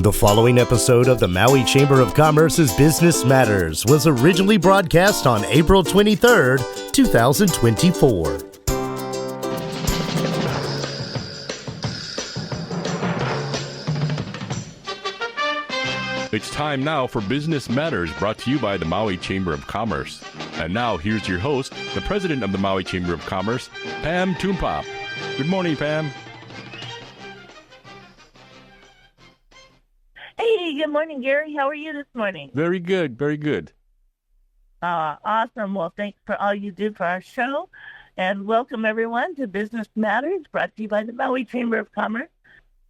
The following episode of the Maui Chamber of Commerce's Business Matters was originally broadcast on April 23rd, 2024. It's time now for Business Matters, brought to you by the Maui Chamber of Commerce. And now, here's your host, the president of the Maui Chamber of Commerce, Pam Toompop. Good morning, Pam. Hey, good morning, Gary. How are you this morning? Very good, very good. Awesome. Well, thanks for all you do for our show. And welcome, everyone, to Business Matters, brought to you by the Maui Chamber of Commerce.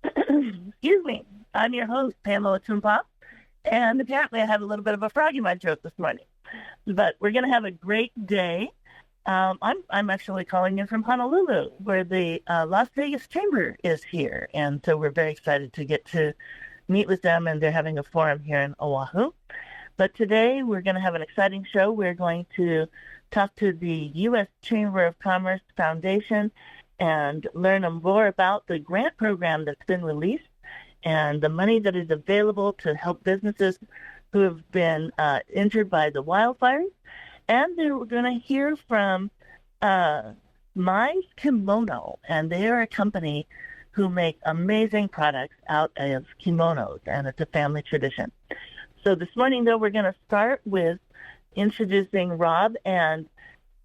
Excuse me. I'm your host, Pamela Toompop. And apparently I have a little bit of a frog in my throat this morning. But we're going to have a great day. I'm actually calling in from Honolulu, where the Las Vegas Chamber is here. And so we're very excited to get to meet with them, and they're having a forum here in Oahu. But today we're going to have an exciting show. We're going to talk to the U.S. Chamber of Commerce Foundation and learn more about the grant program that's been released and the money that is available to help businesses who have been injured by the wildfires. And we're going to hear from Mise Kimono, and they are a company who make amazing products out of kimonos, and it's a family tradition. So this morning, though, we're going to start with introducing Rob, and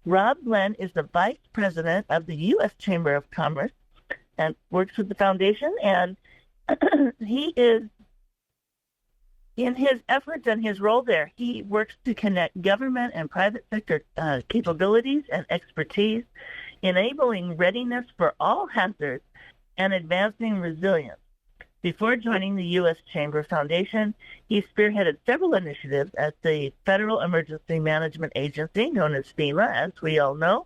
Rob Glenn is the Vice President of the U.S. Chamber of Commerce and works with the foundation, and he is, in his efforts and his role there, he works to connect government and private sector capabilities and expertise, enabling readiness for all hazards and advancing resilience. Before joining the U.S. Chamber Foundation, he spearheaded several initiatives at the Federal Emergency Management Agency, known as FEMA, as we all know,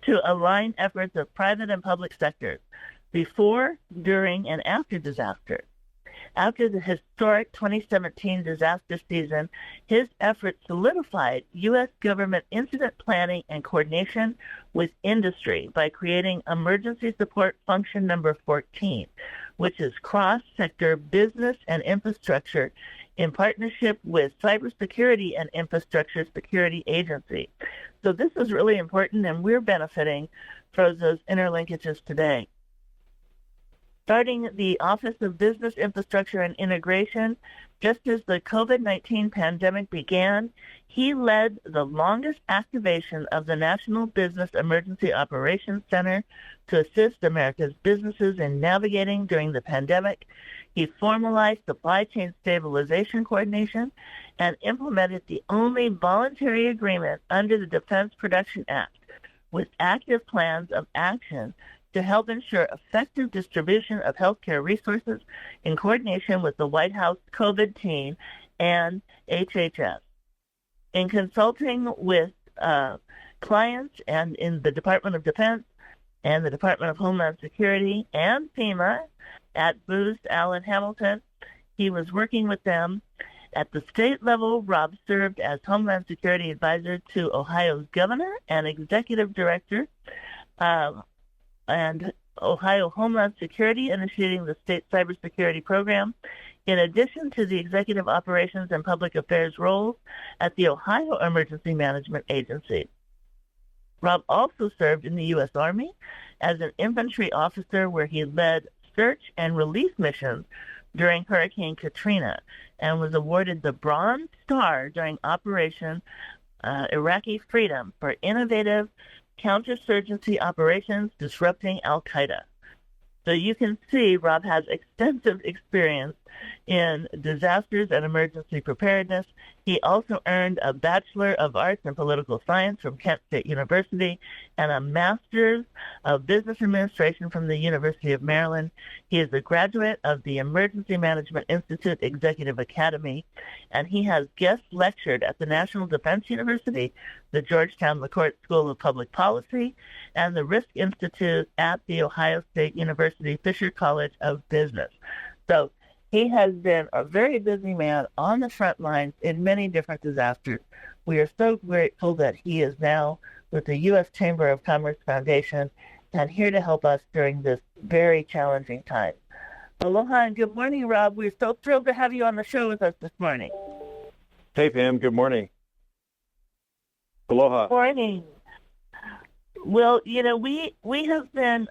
to align efforts of private and public sectors before, during, and after disasters. After the historic 2017 disaster season, his efforts solidified U.S. government incident planning and coordination with industry by creating Emergency Support Function Number 14, which is cross-sector business and infrastructure in partnership with Cybersecurity and Infrastructure Security Agency. So this is really important, and we're benefiting from those interlinkages today. Starting the Office of Business Infrastructure and Integration, just as the COVID-19 pandemic began, he led the longest activation of the National Business Emergency Operations Center to assist America's businesses in navigating during the pandemic. He formalized supply chain stabilization coordination and implemented the only voluntary agreement under the Defense Production Act with active plans of action to help ensure effective distribution of healthcare resources in coordination with the White House COVID team and HHS. In consulting with clients and in the Department of Defense and the Department of Homeland Security and FEMA at Booz Allen Hamilton, he was working with them. At the state level, Rob served as Homeland Security Advisor to Ohio's Governor and Executive Director, and Ohio Homeland Security initiating the state cybersecurity program, in addition to the executive operations and public affairs roles at the Ohio Emergency Management Agency. Rob also served in the U.S. Army as an infantry officer, where he led search and relief missions during Hurricane Katrina and was awarded the Bronze Star during Operation Iraqi Freedom for innovative counterinsurgency operations disrupting Al-Qaeda. So you can see Rob has extensive experience in disasters and emergency preparedness. He also earned a Bachelor of Arts in Political Science from Kent State University and a Master's of Business Administration from the University of Maryland. He is a graduate of the Emergency Management Institute Executive Academy, and he has guest lectured at the National Defense University, the Georgetown LaCorte School of Public Policy, and the Risk Institute at the Ohio State University Fisher College of Business. So he has been a very busy man on the front lines in many different disasters. We are so grateful that he is now with the U.S. Chamber of Commerce Foundation and here to help us during this very challenging time. Aloha and good morning, Rob. We're so thrilled to have you on the show with us this morning. Hey, Pam. Good morning. Aloha. Morning. Well, we have been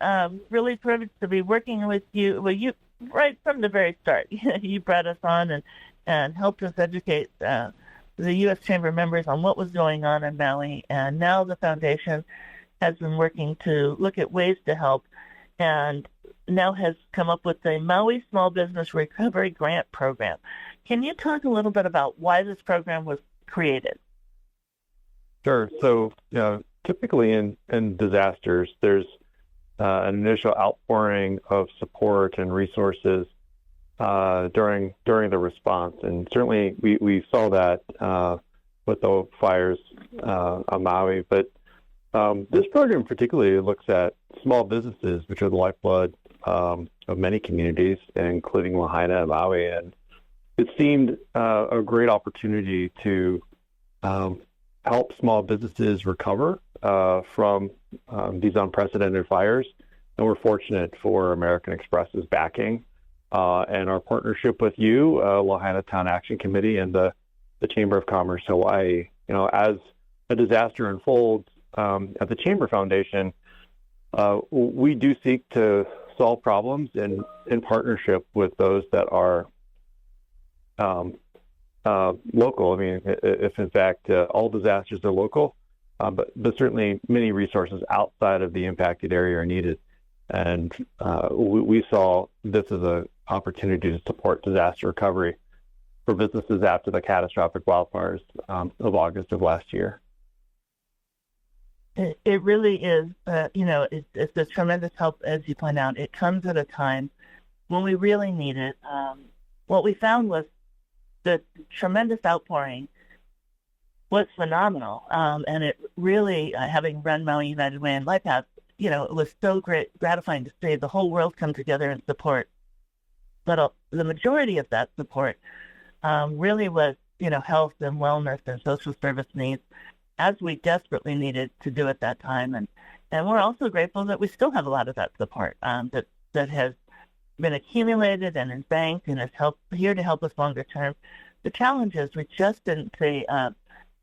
really privileged to be working with you. Well, you right from the very start. You brought us on and helped us educate the U.S. Chamber members on what was going on in Maui, and now the foundation has been working to look at ways to help, and now has come up with the Maui Small Business Recovery Grant Program. Can you talk a little bit about why this program was created? Sure. So, typically in disasters, there's an initial outpouring of support and resources during the response, and certainly we saw that with the fires on Maui. But this program particularly looks at small businesses, which are the lifeblood of many communities, including Lahaina and Maui, and it seemed a great opportunity to help small businesses recover from these unprecedented fires. And we're fortunate for American Express's backing and our partnership with you, Lahaina Town Action Committee, and the Chamber of Commerce Hawaii. As a disaster unfolds at the Chamber Foundation, we do seek to solve problems in partnership with those that are local. I mean, if in fact all disasters are local, but certainly many resources outside of the impacted area are needed. And we saw this as an opportunity to support disaster recovery for businesses after the catastrophic wildfires of August of last year. It really is, it's a tremendous help, as you point out. It comes at a time when we really need it. What we found was the tremendous outpouring was phenomenal, and it really, having run Maui United Way and LifePath, it was so gratifying to see the whole world come together and support. But the majority of that support really was, health and wellness and social service needs, as we desperately needed to do at that time. And we're also grateful that we still have a lot of that support that has been accumulated and is banked and is here to help us longer term. The challenge is we just didn't see,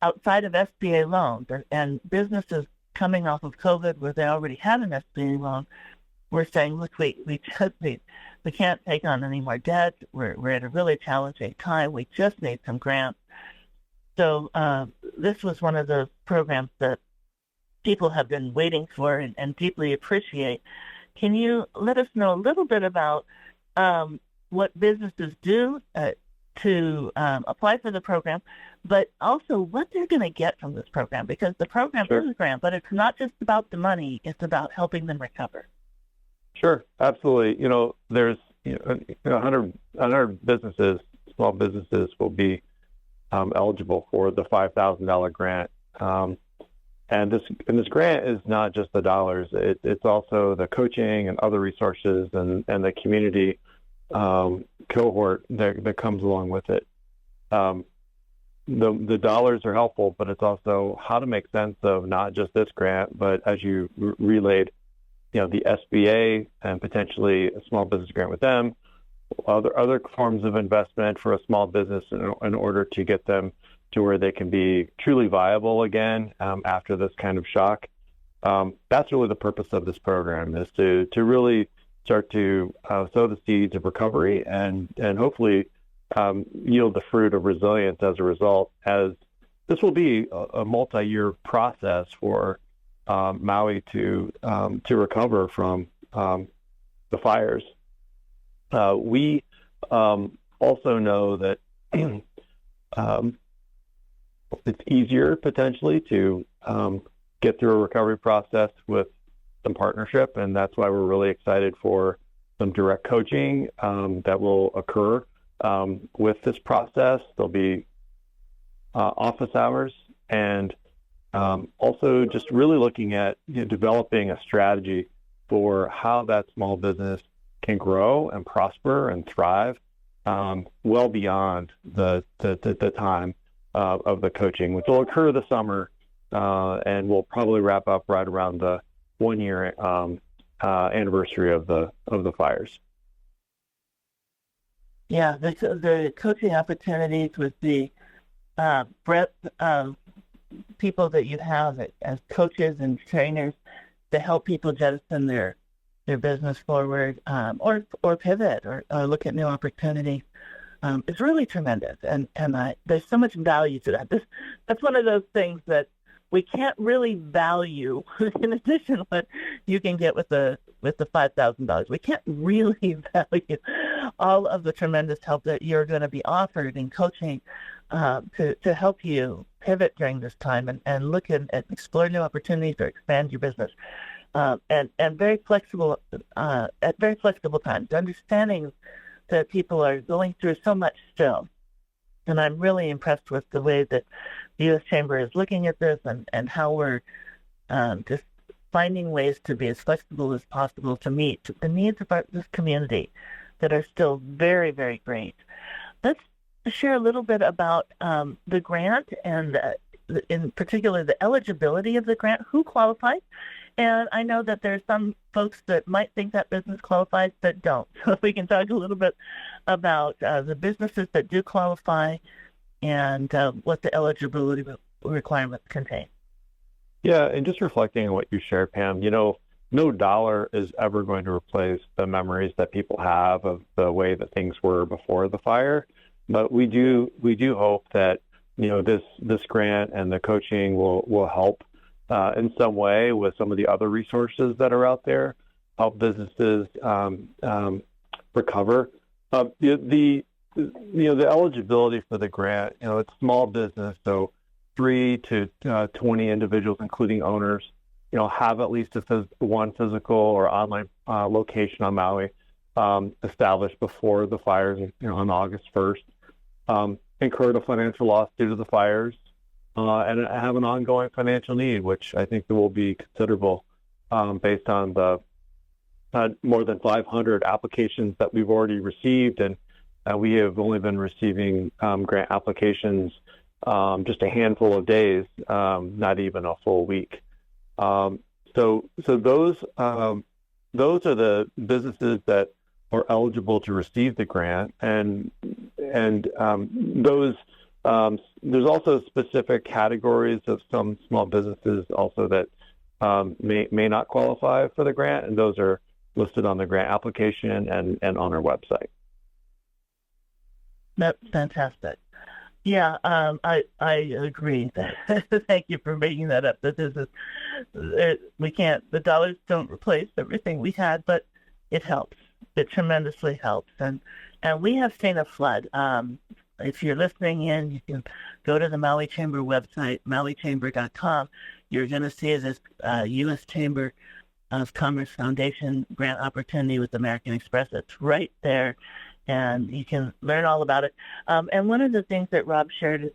outside of SBA loans and businesses coming off of COVID where they already had an SBA loan, we're saying, look, we can't take on any more debt. We're at a really challenging time. We just need some grants. So this was one of those programs that people have been waiting for and deeply appreciate. Can you let us know a little bit about what businesses do to apply for the program, but also what they're going to get from this program? Because the program Sure. is a grant, but it's not just about the money. It's about helping them recover. Sure, absolutely. There's 100 businesses, small businesses, will be eligible for the $5,000 grant. And this grant is not just the dollars; it's also the coaching and other resources and the community cohort that comes along with it. The dollars are helpful, but it's also how to make sense of not just this grant, but as you relayed, the SBA and potentially a small business grant with them, other forms of investment for a small business in order to get them to where they can be truly viable again after this kind of shock. That's really the purpose of this program, is to really start to sow the seeds of recovery and hopefully yield the fruit of resilience as a result, as this will be a multi-year process for Maui to recover from the fires. We also know that it's easier potentially to get through a recovery process with some partnership, and that's why we're really excited for some direct coaching that will occur with this process. There'll be office hours, and also just really looking at developing a strategy for how that small business can grow and prosper and thrive well beyond the time of the coaching, which will occur this summer, and we'll probably wrap up right around the 1 year anniversary of the fires. Yeah, the coaching opportunities with the breadth of people that you have as coaches and trainers to help people jettison their business forward, or pivot or look at new opportunities. It's really tremendous, and there's so much value to that. That's one of those things that we can't really value. In addition to what you can get with the $5,000, we can't really value all of the tremendous help that you're going to be offered in coaching to help you pivot during this time and look and explore new opportunities or expand your business. And very flexible at very flexible times, understanding that people are going through so much still. And I'm really impressed with the way that the U.S. Chamber is looking at this and how we're just finding ways to be as flexible as possible to meet the needs of this community that are still very, very great. Let's share a little bit about the grant and in particular the eligibility of the grant, who qualifies. And I know that there's some folks that might think that business qualifies that don't. So if we can talk a little bit about the businesses that do qualify and what the eligibility requirements contain. Yeah, and just reflecting on what you shared, Pam, no dollar is ever going to replace the memories that people have of the way that things were before the fire. But we do hope that this grant and the coaching will help in some way with some of the other resources that are out there, help businesses recover. The eligibility for the grant, it's small business, so 3 to 20 individuals, including owners, have at least one physical or online location on Maui established before the fires, on August 1st, incurred a financial loss due to the fires, and have an ongoing financial need, which I think will be considerable based on the more than 500 applications that we've already received, and we have only been receiving grant applications just a handful of days, not even a full week. So those are the businesses that are eligible to receive the grant, and those there's also specific categories of some small businesses also that may not qualify for the grant, and those are listed on the grant application and on our website. That's fantastic. Yeah, I agree. Thank you for bringing that up. That this is, we can't, the dollars don't replace everything we had, but it helps. It tremendously helps. And we have seen a flood. If you're listening in, you can go to the Maui Chamber website, mauichamber.com. You're going to see this U.S. Chamber of Commerce Foundation grant opportunity with American Express. It's right there, and you can learn all about it. And one of the things that Rob shared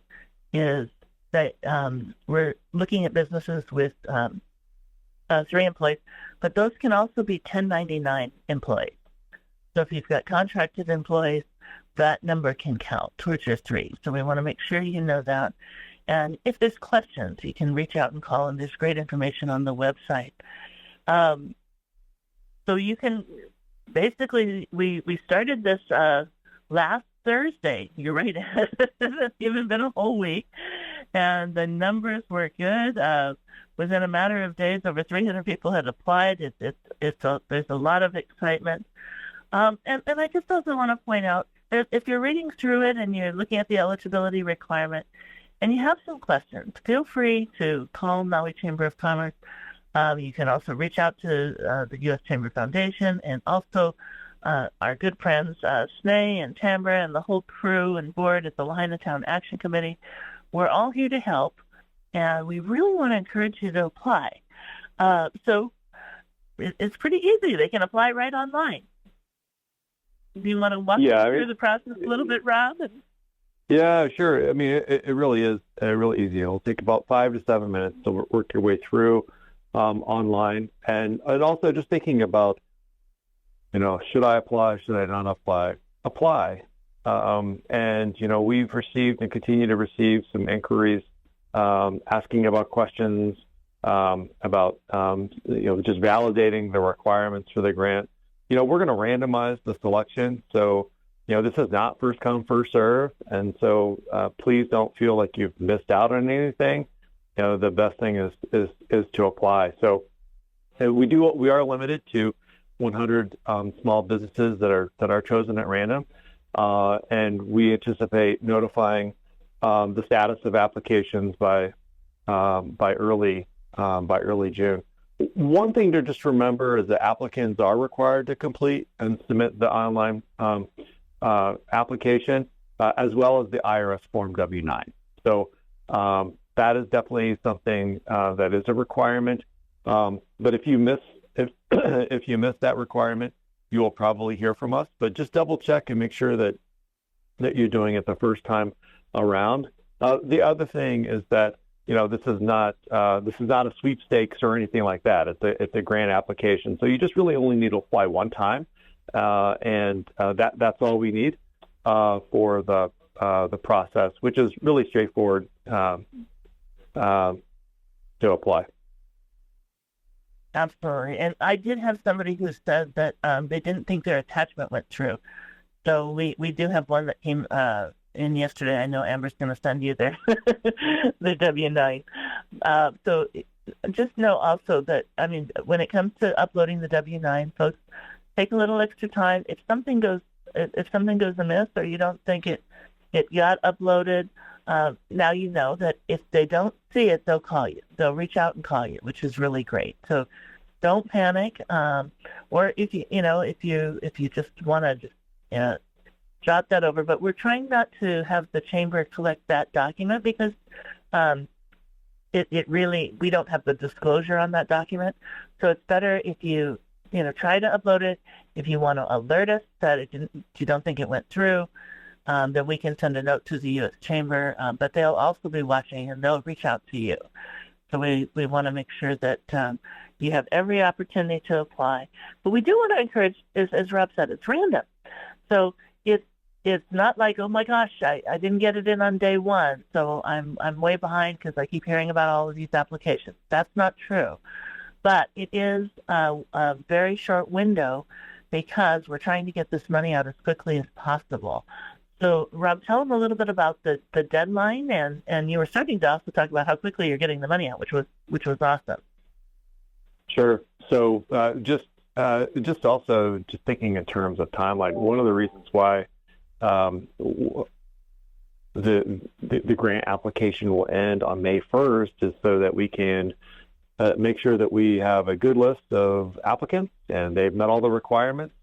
is that we're looking at businesses with 3 employees, but those can also be 1099 employees. So if you've got contracted employees, that number can count towards your 3. So we want to make sure you know that. And if there's questions, you can reach out and call, and there's great information on the website. So you can basically, we started this last Thursday. You're right. It hasn't even been a whole week. And the numbers were good. Within a matter of days, over 300 people had applied. There's a lot of excitement. And I just also want to point out, if you're reading through it and you're looking at the eligibility requirement and you have some questions, feel free to call Maui Chamber of Commerce. You can also reach out to the U.S. Chamber Foundation, and also our good friends Snay and Tambra and the whole crew and board at the Lahaina Town Action Committee. We're all here to help, and we really want to encourage you to apply. So it's pretty easy. They can apply right online. Do you want to walk through the process a little bit, Rob? Yeah, sure. I mean, it really is really easy. It'll take about 5 to 7 minutes to work your way through online. And also just thinking about, should I apply? Should I not apply? Apply. And, we've received and continue to receive some inquiries asking about questions about, just validating the requirements for the grant. We're going to randomize the selection. So this is not first come, first serve. And so please don't feel like you've missed out on anything. The best thing is to apply. So we are limited to 100 small businesses that are chosen at random. And we anticipate notifying the status of applications by early June. One thing to just remember is that applicants are required to complete and submit the online application as well as the IRS Form W-9. So that is definitely something that is a requirement. But if you miss that requirement, you will probably hear from us. But just double check and make sure that you're doing it the first time around. The other thing is that this is not a sweepstakes or anything like that. It's a grant application, so you just really only need to apply one time, and that's all we need for the process, which is really straightforward to apply. Absolutely. And I did have somebody who said that they didn't think their attachment went through. So we do have one that came in yesterday. I know Amber's going to send you the W-9. So just know also that, when it comes to uploading the W-9, folks, take a little extra time. If something goes amiss or you don't think it got uploaded, now you know that if they don't see it, they'll call you. They'll reach out and call you, which is really great. So don't panic. Or if you just want to jot that over. But we're trying not to have the chamber collect that document because it really, we don't have the disclosure on that document. So it's better if you try to upload it. If you want to alert us that you don't think it went through, then we can send a note to the U.S. Chamber, but they'll also be watching and they'll reach out to you. So we want to make sure that you have every opportunity to apply. But we do want to encourage, as Rob said, it's random. So it's not like, oh my gosh, I didn't get it in on day one, so I'm way behind because I keep hearing about all of these applications. That's not true. But it is a very short window because we're trying to get this money out as quickly as possible. So, Rob, tell them a little bit about the deadline, and you were starting to also talk about how quickly you're getting the money out, which was awesome. Sure. So, just also thinking in terms of timeline, one of the reasons why the grant application will end on May 1st is so that we can make sure that we have a good list of applicants and they've met all the requirements.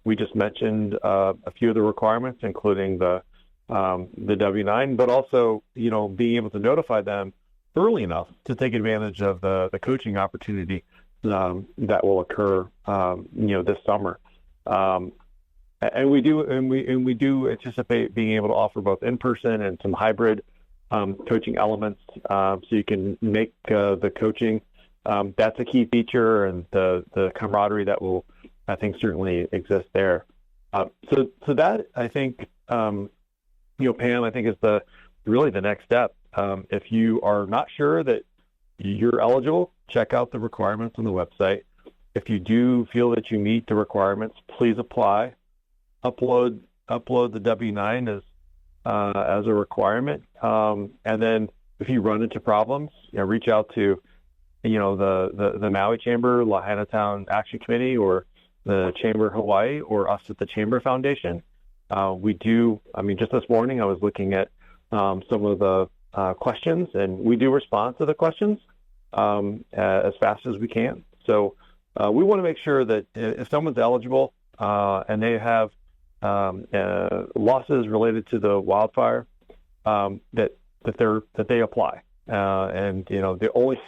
We just mentioned a few of the requirements, including the W-9, but also, being able to notify them early enough to take advantage of the coaching opportunity that will occur, this summer. And we do anticipate being able to offer both in-person and some hybrid coaching elements, so you can make the coaching. That's a key feature, and the camaraderie that will, I think, certainly exist there. So that, I think, Pam, I think is really the next step. If you are not sure that you're eligible, check out the requirements on the website. If you do feel that you meet the requirements, please apply. Upload the W-9 as a requirement, and then if you run into problems, reach out to the Maui Chamber, Lahainatown Action Committee, or the Chamber Hawaii, or us at the Chamber Foundation. We do. Just this morning I was looking at some of the questions, and we do respond to the questions as fast as we can. So we want to make sure that if someone's eligible and they have losses related to the wildfire, that they apply. And the only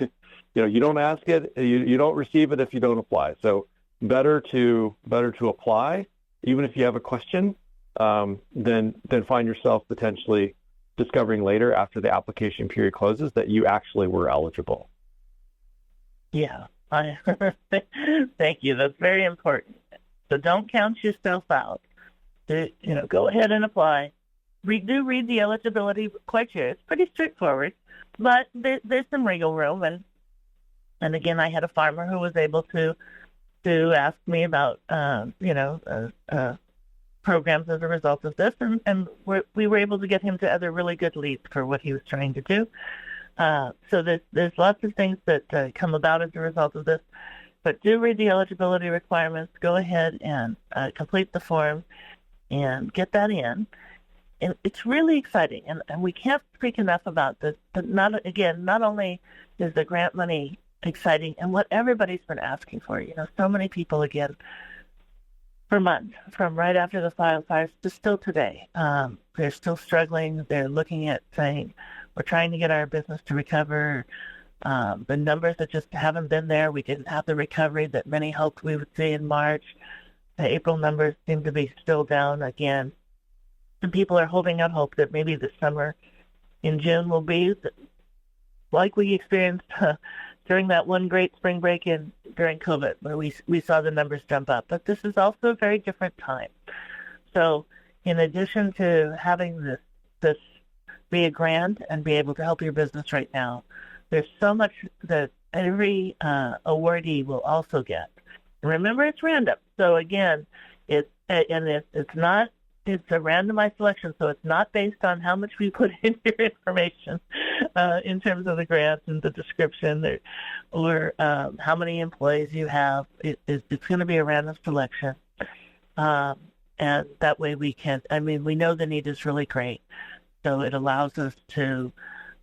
you don't ask it, you don't receive it if you don't apply. So better to apply, even if you have a question, than find yourself potentially discovering later after the application period closes that you actually were eligible. Yeah, thank you. That's very important. So don't count yourself out. Go ahead and apply. Read the eligibility criteria. It's pretty straightforward, but there's some wiggle room. And again, I had a farmer who was able to ask me about programs as a result of this, and we were able to get him to other really good leads for what he was trying to do. So there's lots of things that come about as a result of this. But do read the eligibility requirements. Go ahead and complete the form and get that in. And it's really exciting, and we can't speak enough about this. But not only is the grant money exciting and what everybody's been asking for. So many people, again, for months, from right after the wildfires to still today, they're still struggling. They're looking at saying, we're trying to get our business to recover. The numbers that just haven't been there. We didn't have the recovery that many hoped we would see in March. The April numbers seem to be still down again. And people are holding out hope that maybe the summer in June will be like we experienced during that one great spring break during COVID, where we saw the numbers jump up. But this is also a very different time. So in addition to having this be a grant and be able to help your business right now, there's so much that every awardee will also get. And remember, it's random. So again, it's a randomized selection, so it's not based on how much we put in your information in terms of the grant and the description or how many employees you have. It's going to be a random selection. And that way we know the need is really great. So it allows us to,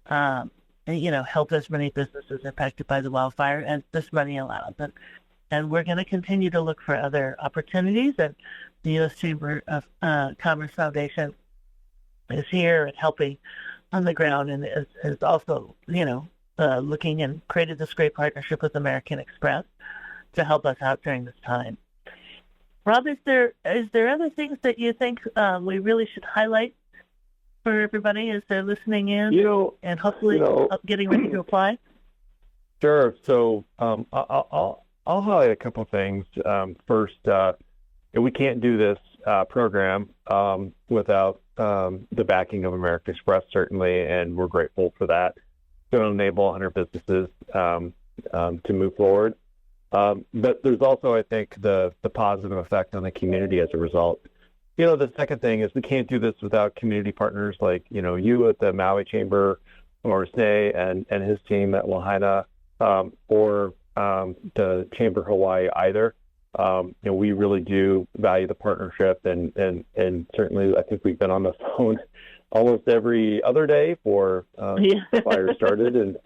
help as many businesses impacted by the wildfire as this money allows. And we're going to continue to look for other opportunities. And the U.S. Chamber of Commerce Foundation is here and helping on the ground, and is also, looking and created this great partnership with American Express to help us out during this time. Rob, is there other things that you think we really should highlight for everybody as they're listening in, and hopefully getting ready to apply? Sure. So I'll highlight a couple of things. First, we can't do this program without the backing of American Express, certainly, and we're grateful for that. It's going to enable 100 businesses to move forward. But there's also, I think, the positive effect on the community as a result. The second thing is we can't do this without community partners like, you at the Maui Chamber, or Mise and his team at Lahaina, or the Chamber of Hawaii either. We really do value the partnership, and certainly I think we've been on the phone almost every other day for the fire started,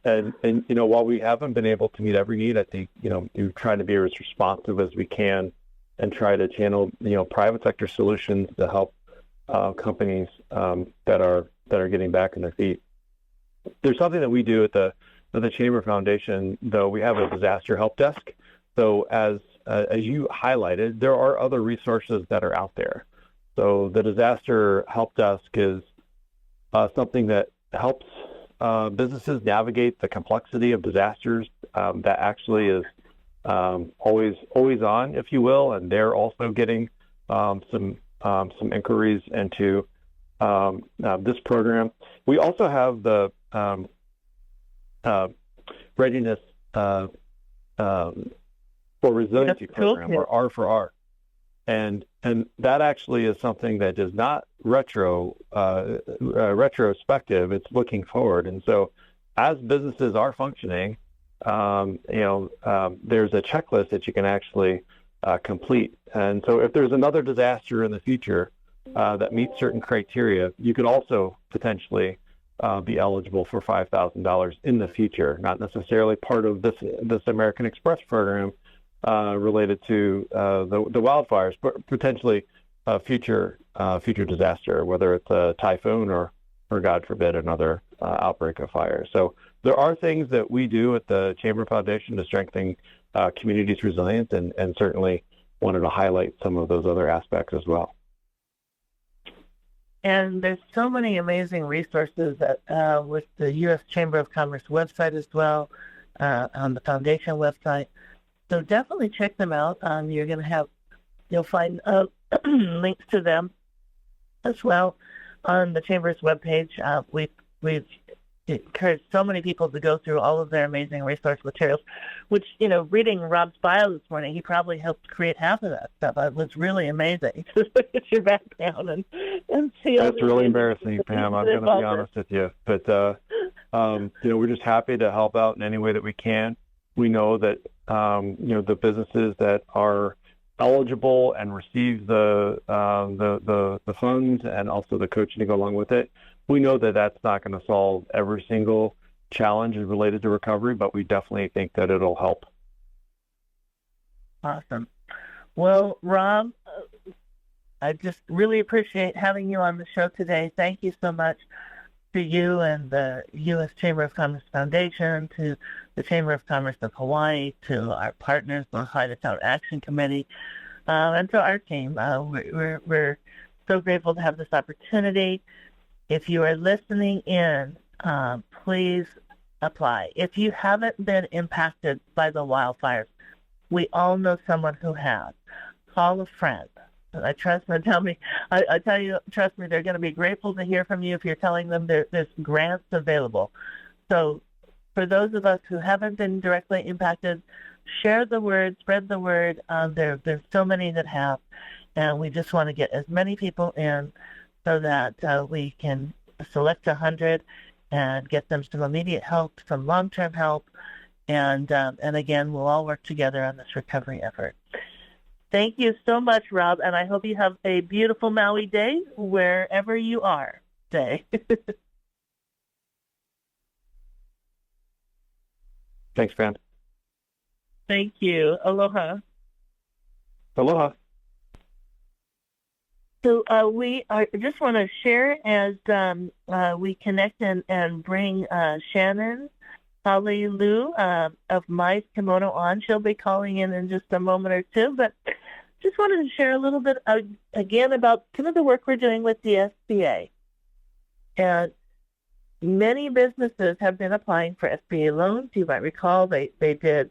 and while we haven't been able to meet every need, I think we're trying to be as responsive as we can and try to channel private sector solutions to help companies that are getting back on their feet. There's something that we do at the Chamber Foundation, though. We have a disaster help desk. So as you highlighted, there are other resources that are out there. So the disaster help desk is something that helps businesses navigate the complexity of disasters. That actually is always on, if you will, and they're also getting some inquiries into this program. We also have the readiness for resiliency program, or R for R, and that actually is something that is not retrospective. It's looking forward, and so as businesses are functioning, there's a checklist that you can actually complete. And so if there's another disaster in the future that meets certain criteria, you could also potentially be eligible for $5,000 in the future, not necessarily part of this American Express program related to the wildfires, but potentially a future disaster, whether it's a typhoon or God forbid, another outbreak of fire. So there are things that we do at the Chamber Foundation to strengthen communities' resilience, and certainly wanted to highlight some of those other aspects as well. And there's so many amazing resources that with the U.S. Chamber of Commerce website as well, on the foundation website. So definitely check them out. You'll find links to them as well on the Chamber's webpage. We've encourage so many people to go through all of their amazing resource materials, which, reading Rob's bio this morning, he probably helped create half of that stuff. It was really amazing to look at your background and see all That's really embarrassing, Pam. I'm going to be honest with you. But, we're just happy to help out in any way that we can. We know that, the businesses that are eligible and receive the funds and also the coaching to go along with it, we know that that's not going to solve every single challenge related to recovery, but we definitely think that it'll help. Awesome. Well, Rob, I just really appreciate having you on the show today. Thank you so much to you and the U.S. Chamber of Commerce Foundation, to the Chamber of Commerce of Hawaii, to our partners, the Chinatown Action Committee, and to our team. We're so grateful to have this opportunity. If you are listening in, please apply. If you haven't been impacted by the wildfires, we all know someone who has. Call a friend. I trust me. I tell you, trust me, they're going to be grateful to hear from you if you're telling them there's grants available. So for those of us who haven't been directly impacted, share the word, spread the word. There's so many that have, and we just want to get as many people in so that we can select 100 and get them some immediate help, some long-term help, and again, we'll all work together on this recovery effort. Thank you so much, Rob, and I hope you have a beautiful Maui day wherever you are today. Thanks, Pam. Thank you. Aloha. Aloha. So we just want to share as we connect and bring Shannon Liu of Mise Kimono on. She'll be calling in just a moment or two, but just wanted to share a little bit again about some of the work we're doing with the SBA. And many businesses have been applying for SBA loans. You might recall they did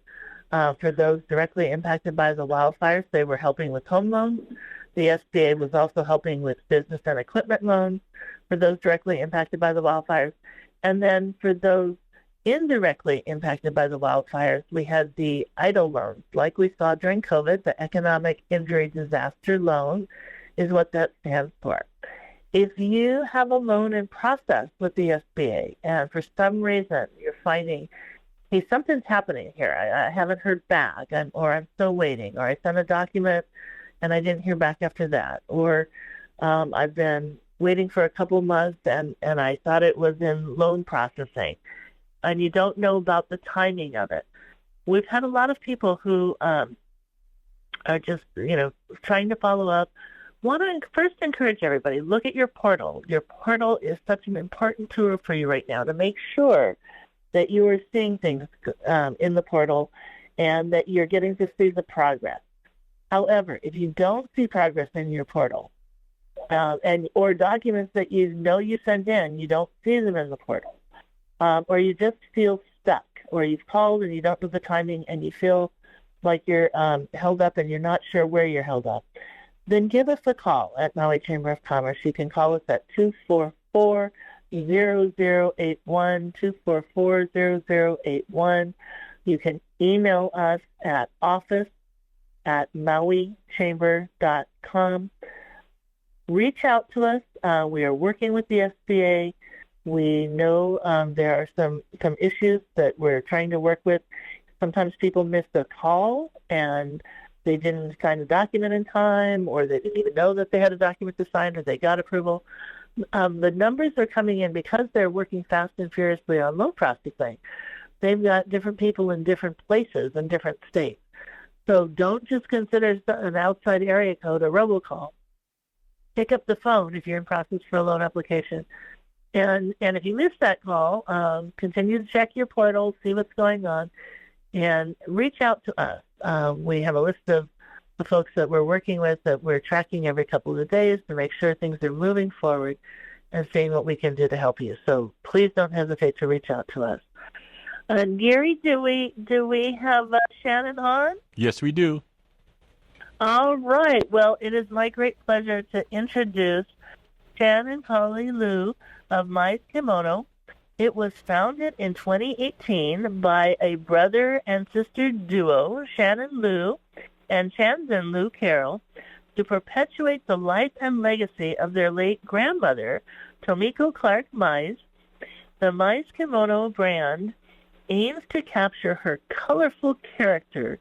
for those directly impacted by the wildfires. They were helping with home loans. The SBA was also helping with business and equipment loans for those directly impacted by the wildfires. And then for those indirectly impacted by the wildfires, we had the EIDL loans. Like we saw during COVID, the Economic Injury Disaster Loan is what that stands for. If you have a loan in process with the SBA and for some reason you're finding, hey, something's happening here, I haven't heard back, or I'm still waiting, or I sent a document and I didn't hear back after that, or I've been waiting for a couple months and I thought it was in loan processing, and you don't know about the timing of it. We've had a lot of people who are just, trying to follow up. Want to first encourage everybody, look at your portal. Your portal is such an important tool for you right now to make sure that you are seeing things in the portal and that you're getting to see the progress. However, if you don't see progress in your portal, or documents that you sent in, you don't see them in the portal, or you just feel stuck, or you've called and you don't know the timing and you feel like you're held up and you're not sure where you're held up, then give us a call at Maui Chamber of Commerce. You can call us at 244-0081, 244-0081. You can email us at office@mauichamber.com. Reach out to us. We are working with the SBA. We know there are some issues that we're trying to work with. Sometimes people miss a call and they didn't sign a document in time, or they didn't even know that they had a document to sign, or they got approval. The numbers are coming in because they're working fast and furiously on loan processing. They've got different people in different places in different states. So don't just consider an outside area code a robocall. Pick up the phone if you're in process for a loan application. And if you miss that call, continue to check your portal, see what's going on, and reach out to us. We have a list of the folks that we're working with that we're tracking every couple of days to make sure things are moving forward and seeing what we can do to help you. So please don't hesitate to reach out to us. Gary, do we have Shannon on? Yes, we do. All right. Well, it is my great pleasure to introduce Shannon Liu of Mise Kimono. It was founded in 2018 by a brother and sister duo, Shannon Liu and Chanzen Liu Carroll, to perpetuate the life and legacy of their late grandmother, Tomiko Clark Mise. The Mise Kimono brand aims to capture her colorful character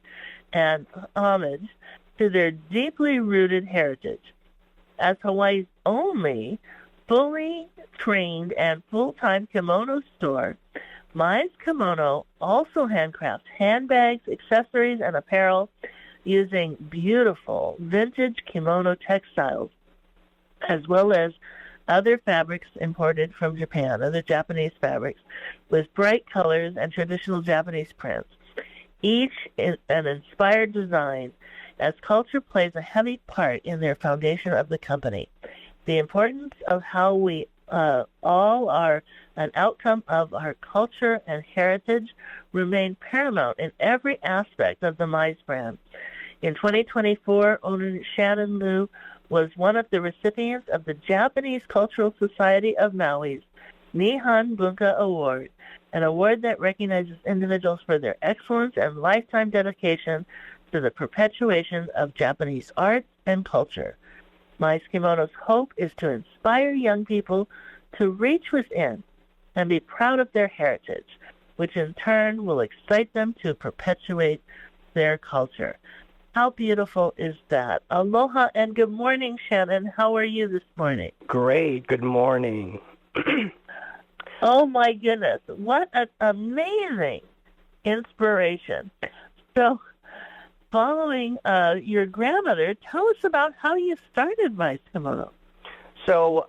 and homage to their deeply rooted heritage. As Hawaii's only fully trained and full-time kimono store, Mise Kimono also handcrafts handbags, accessories, and apparel using beautiful vintage kimono textiles, as well as other fabrics imported from Japan, other Japanese fabrics, with bright colors and traditional Japanese prints. Each is an inspired design, as culture plays a heavy part in their foundation of the company. The importance of how we all are an outcome of our culture and heritage remain paramount in every aspect of the Mise brand. In 2024, owner Shannon Liu was one of the recipients of the Japanese Cultural Society of Maui's Nihon Bunka Award, an award that recognizes individuals for their excellence and lifetime dedication to the perpetuation of Japanese art and culture. Mise Kimono's hope is to inspire young people to reach within and be proud of their heritage, which in turn will excite them to perpetuate their culture. How beautiful is that? Aloha and good morning, Shannon. How are you this morning? Great. Good morning. Oh, my goodness. What an amazing inspiration. So, following your grandmother, tell us about how you started Mise Kimono. So,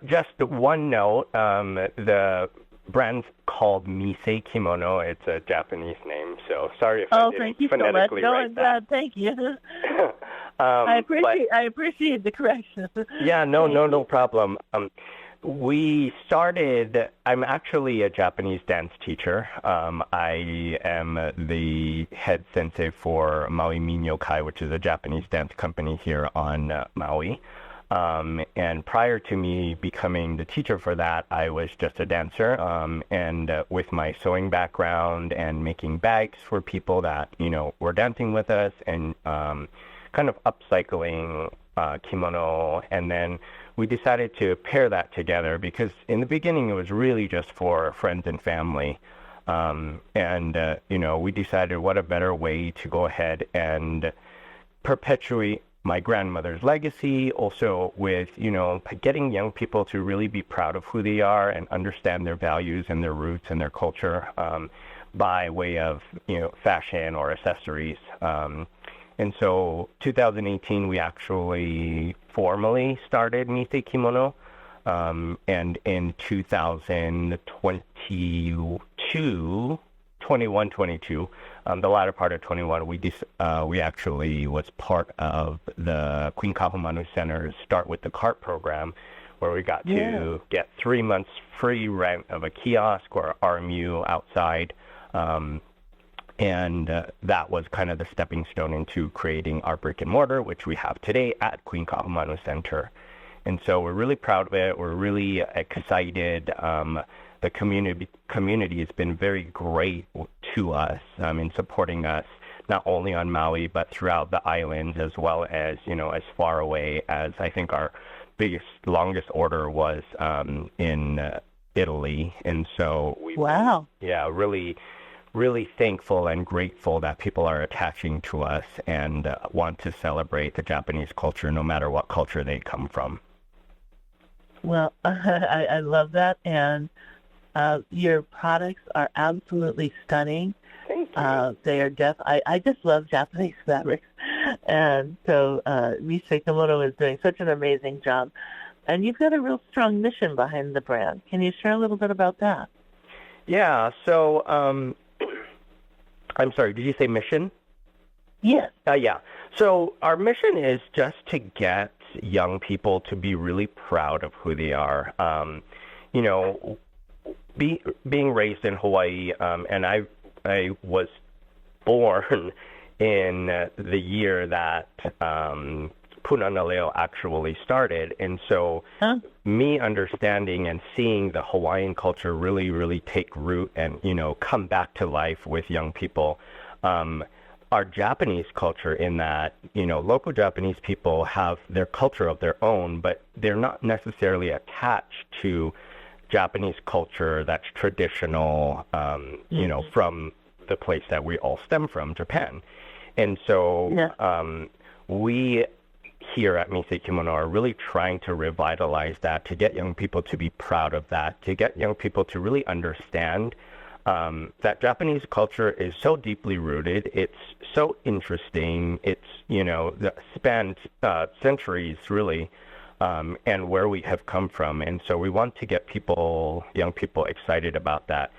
just one note, the brand's called Mise Kimono. It's a Japanese name, so sorry if I didn't phonetically write that. I'm glad. Thank you. I appreciate the correction. Yeah, no problem. We started, I'm actually a Japanese dance teacher. I am the head sensei for Maui Minyokai, which is a Japanese dance company here on Maui. And prior to me becoming the teacher for that, I was just a dancer. And with my sewing background and making bags for people that, were dancing with us and kind of upcycling kimono. And then we decided to pair that together because in the beginning it was really just for friends and family. We decided what a better way to go ahead and perpetuate my grandmother's legacy, also with, getting young people to really be proud of who they are and understand their values and their roots and their culture by way of, fashion or accessories. And so 2018, we actually formally started Mise Kimono. And in 2022, the latter part of 21, we actually was part of the Queen Kahumanu Center's Start with the Cart program, where we got to get 3 months free rent of a kiosk or RMU outside. And that was kind of the stepping stone into creating our brick and mortar, which we have today at Queen Kahumanu Center. And so we're really proud of it. We're really excited. The community has been very great to us in supporting us, not only on Maui, but throughout the islands, as well as, as far away as I think our longest order was in Italy. And so really thankful and grateful that people are attaching to us and want to celebrate the Japanese culture, no matter what culture they come from. Well, I love that, and your products are absolutely stunning. Thank you. They are I just love Japanese fabrics, and so Mise Kimono is doing such an amazing job. And you've got a real strong mission behind the brand. Can you share a little bit about that? Yeah, so I'm sorry, did you say mission? Yes. Yeah. So our mission is just to get young people to be really proud of who they are. Being raised in Hawaii, and I was born in the year that Punanaleo actually started. And so me understanding and seeing the Hawaiian culture really, really take root and, come back to life with young people. Our Japanese culture in that, local Japanese people have their culture of their own, but they're not necessarily attached to Japanese culture that's traditional, from the place that we all stem from, Japan. And so we here at Mise Kimono are really trying to revitalize that, to get young people to be proud of that, to get young people to really understand that Japanese culture is so deeply rooted. It's so interesting. It's, spanned centuries, really, and where we have come from. And so we want to get young people excited about that.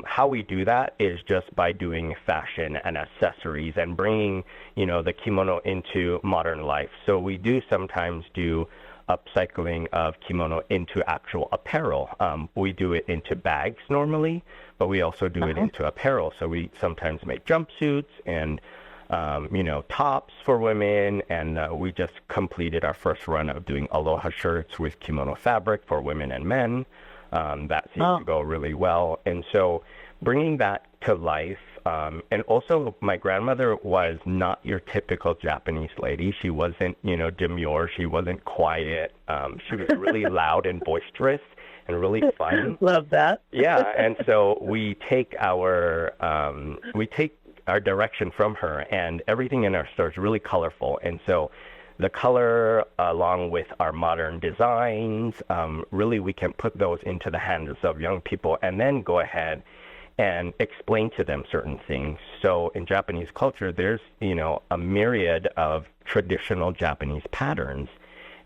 How we do that is just by doing fashion and accessories and bringing, the kimono into modern life. So we do sometimes do upcycling of kimono into actual apparel. We do it into bags normally, but we also do it into apparel. So we sometimes make jumpsuits and, tops for women. And we just completed our first run of doing aloha shirts with kimono fabric for women and men. That seems to go really well. And so bringing that to life, and also my grandmother was not your typical Japanese lady. She wasn't, demure. She wasn't quiet. She was really loud and boisterous and really fun. Love that. Yeah, and so we take our direction from her, and everything in our store is really colorful. And so the color, along with our modern designs, really we can put those into the hands of young people and then go ahead and explain to them certain things. So in Japanese culture, there's, a myriad of traditional Japanese patterns.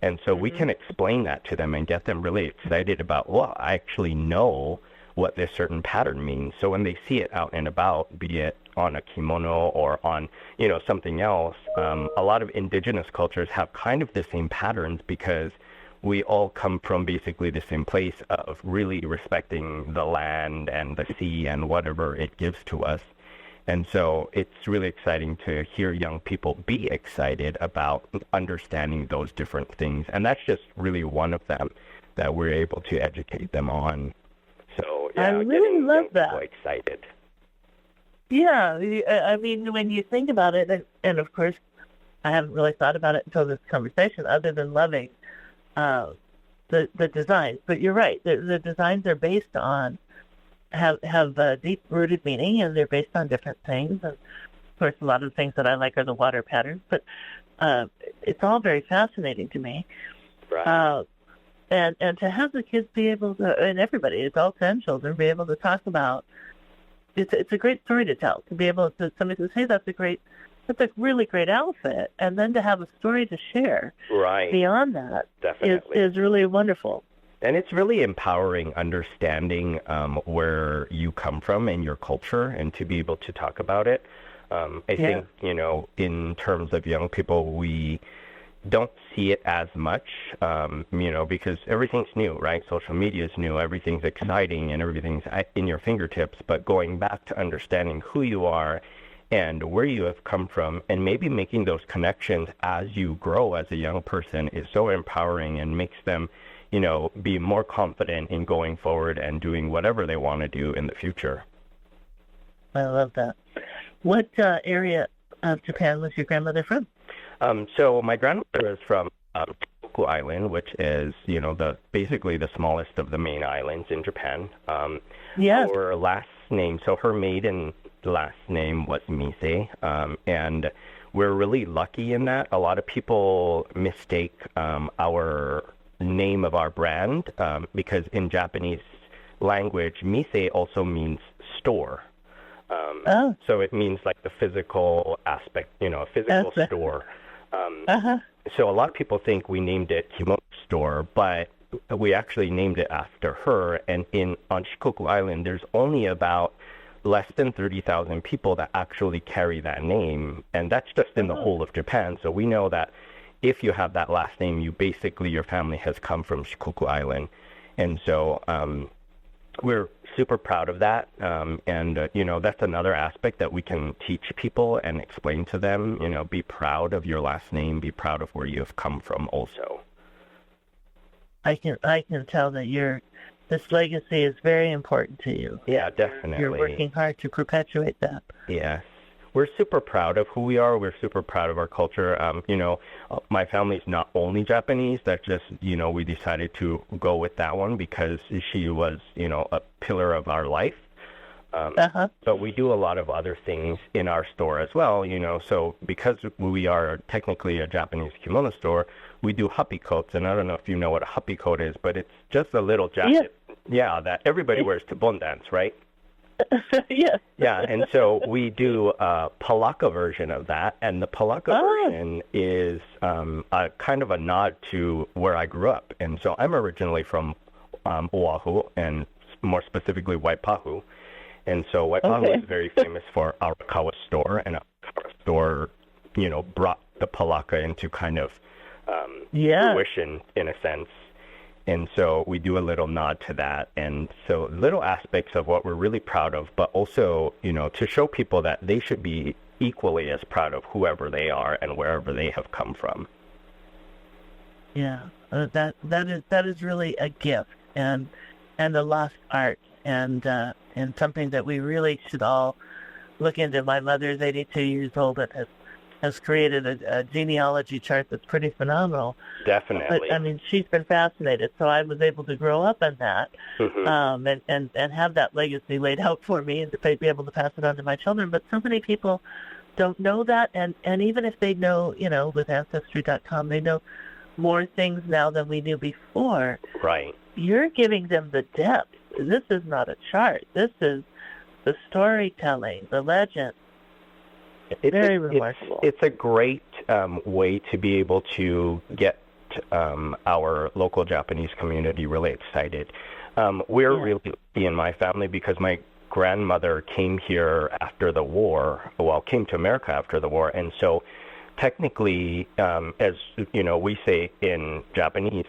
And so we can explain that to them and get them really excited about, well, I actually know what this certain pattern means. So when they see it out and about, be it on a kimono or on, something else, a lot of indigenous cultures have kind of the same patterns because we all come from basically the same place of really respecting the land and the sea and whatever it gives to us. And so it's really exciting to hear young people be excited about understanding those different things. And that's just really one of them that we're able to educate them on. So, yeah, I really love that. So excited. Yeah, I mean, when you think about it, and of course, I haven't really thought about it until this conversation, other than loving the designs. But you're right, the designs are based on, have deep-rooted meaning, and they're based on different things. And of course, a lot of the things that I like are the water patterns, but it's all very fascinating to me. Right. And to have the kids be able to, and everybody, adults and children, be able to talk about, it's a great story to tell, to be able to, somebody to say that's a really great outfit, and then to have a story to share beyond that is really wonderful. And it's really empowering understanding where you come from and your culture, and to be able to talk about it. I think, in terms of young people, we don't see it as much, because everything's new, right? Social media is new, everything's exciting, and everything's in your fingertips. But going back to understanding who you are and where you have come from, and maybe making those connections as you grow as a young person is so empowering and makes them, be more confident in going forward and doing whatever they want to do in the future. I love that. What area of Japan was your grandmother from? So my grandmother is from Shikoku Island, which is, basically the smallest of the main islands in Japan. Her last name, so her maiden last name was Mise, and we're really lucky in that. A lot of people mistake our name of our brand because in Japanese language, Mise also means store. So it means like the physical aspect, a physical store. So a lot of people think we named it Kimono Store, but we actually named it after her. And on Shikoku Island, there's only about less than 30,000 people that actually carry that name, and that's just in the whole of Japan. So we know that if you have that last name, your family has come from Shikoku Island. And so we're super proud of that. And that's another aspect that we can teach people and explain to them, be proud of your last name, be proud of where you've come from also. I can tell that this legacy is very important to you. Yeah, definitely. You're working hard to perpetuate that. Yes. We're super proud of who we are. We're super proud of our culture. My family's not only Japanese. That's just, we decided to go with that one because she was, a pillar of our life. But we do a lot of other things in our store as well, so because we are technically a Japanese kimono store, we do happy coats. And I don't know if you know what a happy coat is, but it's just a little jacket. Yeah, that everybody wears to bon dance, right? Yes. Yeah, and so we do a Palaka version of that, and the Palaka version is a kind of a nod to where I grew up. And so I'm originally from Oahu, and more specifically Waipahu. And so Waipahu is very famous for our Kawa store, and our store, brought the Palaka into kind of fruition in a sense. And so we do a little nod to that. And so little aspects of what we're really proud of, but also, to show people that they should be equally as proud of whoever they are and wherever they have come from. Yeah, that is really a gift and a lost art and something that we really should all look into. My mother's 82 years old and has created a genealogy chart that's pretty phenomenal. Definitely. But, she's been fascinated, so I was able to grow up on that and have that legacy laid out for me and to be able to pass it on to my children. But so many people don't know that, and even if they know, with Ancestry.com, they know more things now than we knew before. Right. You're giving them the depth. This is not a chart. This is the storytelling, the legend. Very remarkable. It's a great way to be able to get our local Japanese community really excited. We're really lucky in my family because my grandmother came here after the war, came to America after the war. And so technically, as we say in Japanese,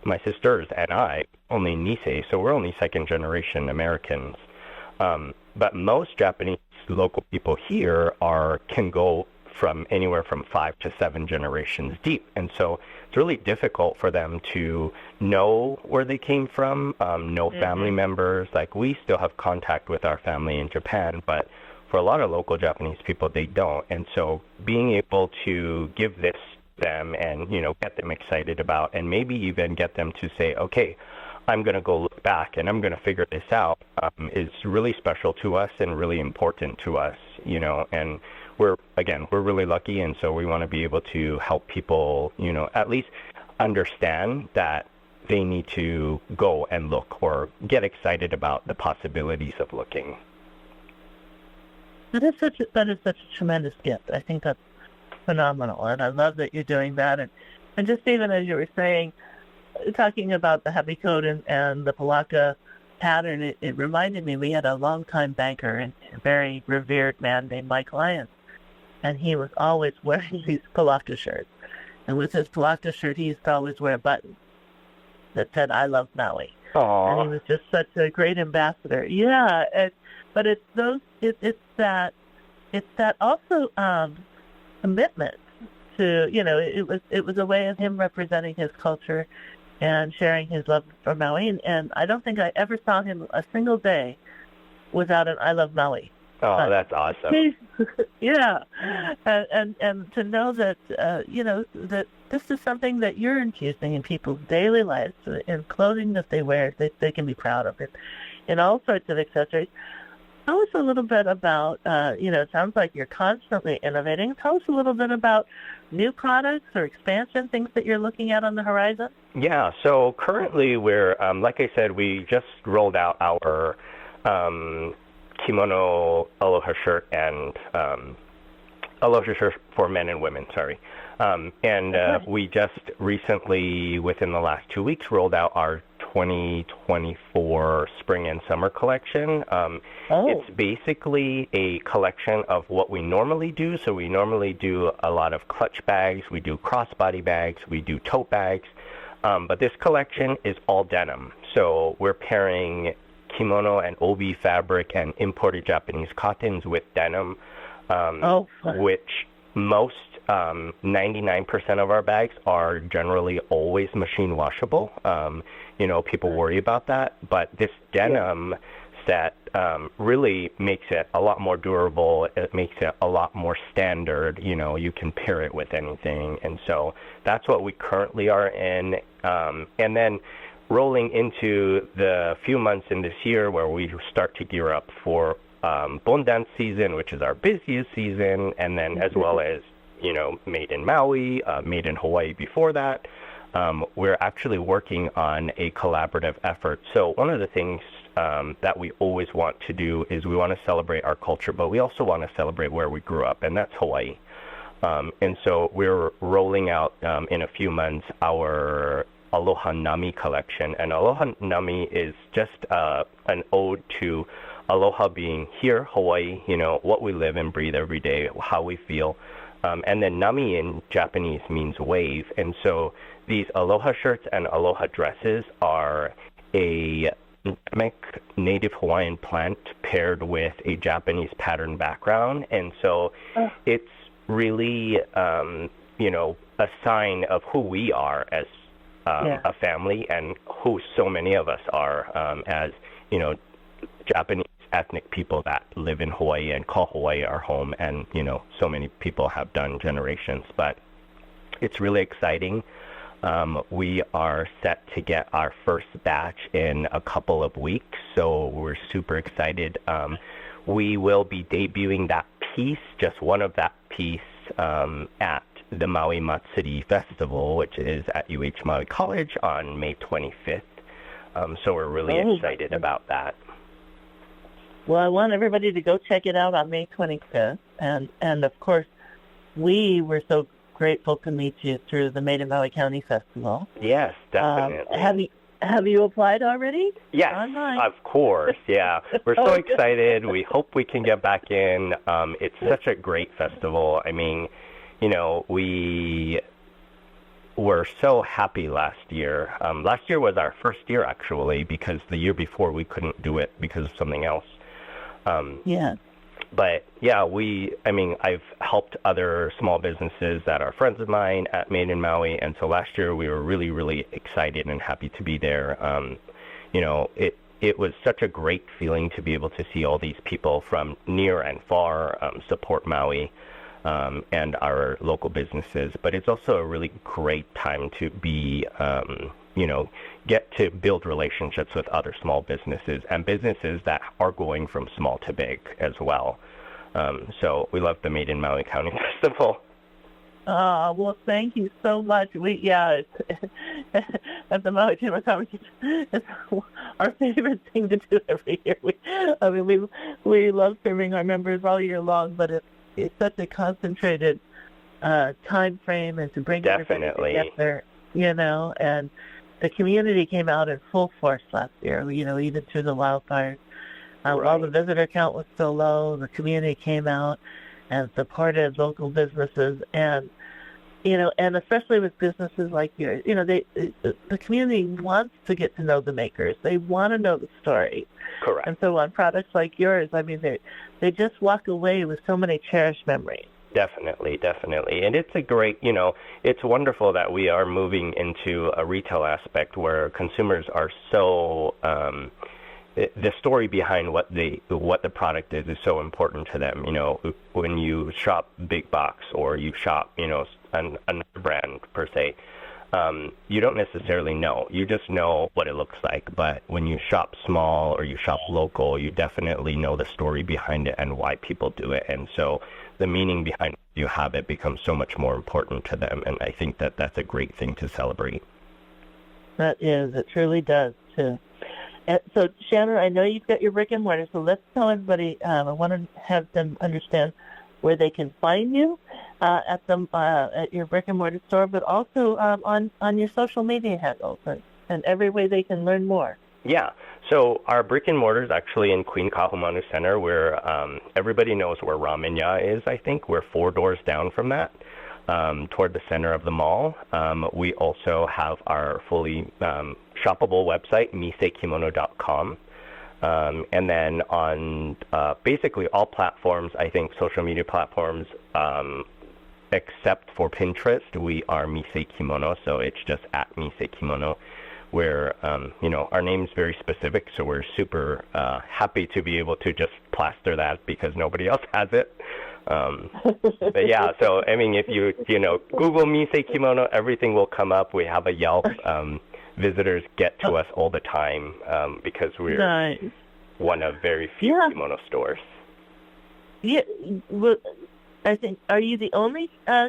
my sisters and I, only Mise, so we're only second generation Americans. But most Japanese local people here can go from anywhere from 5 to 7 generations deep. And so it's really difficult for them to know where they came from, know family members. Like, we still have contact with our family in Japan, but for a lot of local Japanese people, they don't. And so being able to give this to them and, get them excited about, and maybe even get them to say, okay, I'm going to go look back and I'm going to figure this out, is really special to us and really important to us, and we're really lucky. And so we want to be able to help people, at least understand that they need to go and look or get excited about the possibilities of looking. That is such a tremendous gift. I think that's phenomenal. And I love that you're doing that. And just even as you were saying, talking about the happy coat and the Palaka pattern, it reminded me we had a longtime banker and a very revered man named Mike Lyons, and he was always wearing these Palaka shirts. And with his Palaka shirt, he used to always wear a button that said, "I love Maui." Aww. And he was just such a great ambassador. Yeah, but it's that also commitment to, it was a way of him representing his culture and sharing his love for Maui. And I don't think I ever saw him a single day without an "I love Maui." Oh, that's awesome. Yeah. And to know that, that this is something that you're infusing in people's daily lives, in clothing that they wear, that they can be proud of, in all sorts of accessories. Tell us a little bit about, it sounds like you're constantly innovating. Tell us a little bit about new products or expansion, things that you're looking at on the horizon. Yeah, so currently we're, like I said, we just rolled out our kimono aloha shirt and aloha shirt for men and women, sorry. We just recently, within the last 2 weeks, rolled out our 2024 spring and summer collection. It's basically a collection of what we normally do. So we normally do a lot of clutch bags, we do crossbody bags, we do tote bags. But this collection is all denim. So we're pairing kimono and obi fabric and imported Japanese cottons with denim, which most 99% of our bags are generally always machine washable. People worry about that, but this denim set really makes it a lot more durable. It makes it a lot more standard. You can pair it with anything. And so that's what we currently are in. And then rolling into the few months in this year where we start to gear up for Bondan season, which is our busiest season, and then as well as, made in Maui, made in Hawaii before that. We're actually working on a collaborative effort. So one of the things that we always want to do is we want to celebrate our culture, but we also want to celebrate where we grew up, and that's Hawaii. And so we're rolling out in a few months our Aloha Nami collection. And Aloha Nami is just an ode to aloha being here, Hawaii, what we live and breathe every day, how we feel. And then Nami in Japanese means wave. And so these aloha shirts and aloha dresses are a native Hawaiian plant paired with a Japanese pattern background. And so it's really, a sign of who we are as a family and who so many of us are as, Japanese ethnic people that live in Hawaii and call Hawaii our home. And, so many people have done generations. But it's really exciting. We are set to get our first batch in a couple of weeks, so we're super excited. We will be debuting that piece, just one of that piece, at the Maui Matsuri Festival, which is at UH Maui College on May 25th. So we're really excited about that. Well, I want everybody to go check it out on May 25th. And of course, we were so grateful to meet you through the Made in Maui County Festival. Yes, definitely. Have you applied already? Yes, online? Of course, yeah. We're so excited. We hope we can get back in. It's such a great festival. I mean, we were so happy last year. Last year was our first year, actually, because the year before we couldn't do it because of something else. But yeah, I've helped other small businesses that are friends of mine at Made in Maui, and so last year we were really, really excited and happy to be there. It was such a great feeling to be able to see all these people from near and far support Maui and our local businesses. But it's also a really great time to be get to build relationships with other small businesses and businesses that are going from small to big as well. So we love the Made in Maui County Festival. Well, thank you so much. At the Maui Chamber of Commerce, it's our favorite thing to do every year. We love serving our members all year long, but it's such a concentrated time frame, and to bring everybody together, and the community came out in full force last year, even through the wildfires. While the visitor count was so low, the community came out and supported local businesses, and especially with businesses like yours. The community wants to get to know the makers. They want to know the story. Correct. And so on products like yours, they just walk away with so many cherished memories. Definitely. And it's a great, it's wonderful that we are moving into a retail aspect where consumers are so, the story behind what the product is so important to them. When you shop big box or you shop, another brand per se, you don't necessarily know. You just know what it looks like. But when you shop small or you shop local, you definitely know the story behind it and why people do it. And so the meaning behind you have it becomes so much more important to them. And I think that that's a great thing to celebrate. That is. It truly does, too. And so, Shannon, I know you've got your brick and mortar, so let's tell everybody, I want to have them understand where they can find you at your brick and mortar store, but also on your social media handles and every way they can learn more. Yeah. So our brick and mortar is actually in Queen Kahumanu Center, where everybody knows where Ramen Ya is, I think. We're 4 doors down from that. toward the center of the mall. We also have our fully shoppable website, misekimono.com. And then on basically all platforms, I think social media platforms, except for Pinterest, we are Mise Kimono, so it's just at Mise Kimono, where, our name's very specific, so we're super happy to be able to just plaster that because nobody else has it. But yeah, so, I mean, if you Google Mise Kimono, everything will come up. We have a Yelp. Visitors get to us all the time because we're one of very few kimono stores. Yeah, well, I think, are you the only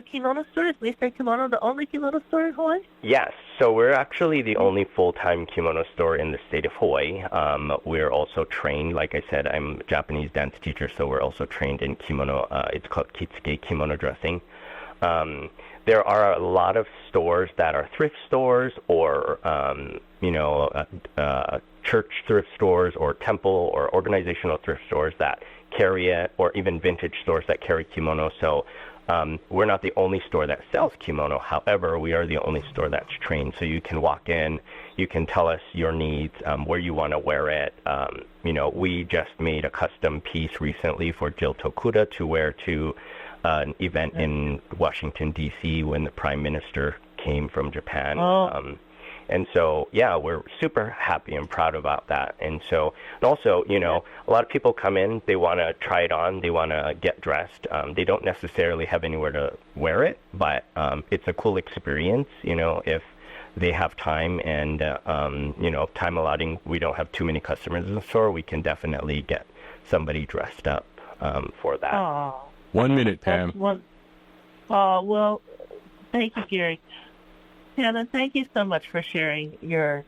kimono store? Is Mise Kimono the only kimono store in Hawaii? Yes, so we're actually the only full-time kimono store in the state of Hawaii. We're also trained, like I said, I'm a Japanese dance teacher, so we're also trained in kimono. It's called kitsuge kimono dressing. There are a lot of stores that are thrift stores or, church thrift stores or temple or organizational thrift stores that carry it, or even vintage stores that carry kimono. So we're not the only store that sells kimono. However, we are the only store that's trained. So you can walk in, you can tell us your needs, where you want to wear it. We just made a custom piece recently for Jill Tokuda to wear to an event in Washington, D.C. when the Prime Minister came from Japan. And so, yeah, we're super happy and proud about that. And so, and also, a lot of people come in, they want to try it on, they want to get dressed. They don't necessarily have anywhere to wear it, but it's a cool experience, if they have time and, time allotting, we don't have too many customers in the store, we can definitely get somebody dressed up for that. Aww. 1 minute, Pam. Well, thank you, Gary. Shannon, thank you so much for sharing your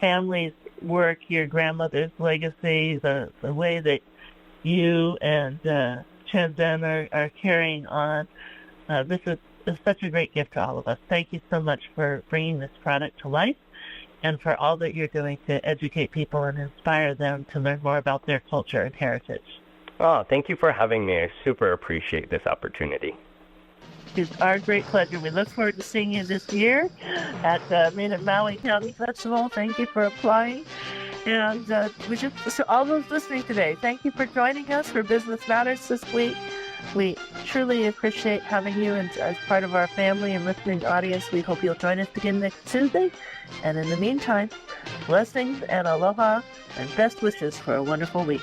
family's work, your grandmother's legacy, the way that you and Shannon are carrying on. This is such a great gift to all of us. Thank you so much for bringing this product to life and for all that you're doing to educate people and inspire them to learn more about their culture and heritage. Oh, thank you for having me. I super appreciate this opportunity. It's our great pleasure. We look forward to seeing you this year at the Maui County Festival. Thank you for applying. And so all those listening today, thank you for joining us for Business Matters this week. We truly appreciate having you as part of our family and listening audience. We hope you'll join us again next Tuesday. And in the meantime, blessings and aloha and best wishes for a wonderful week.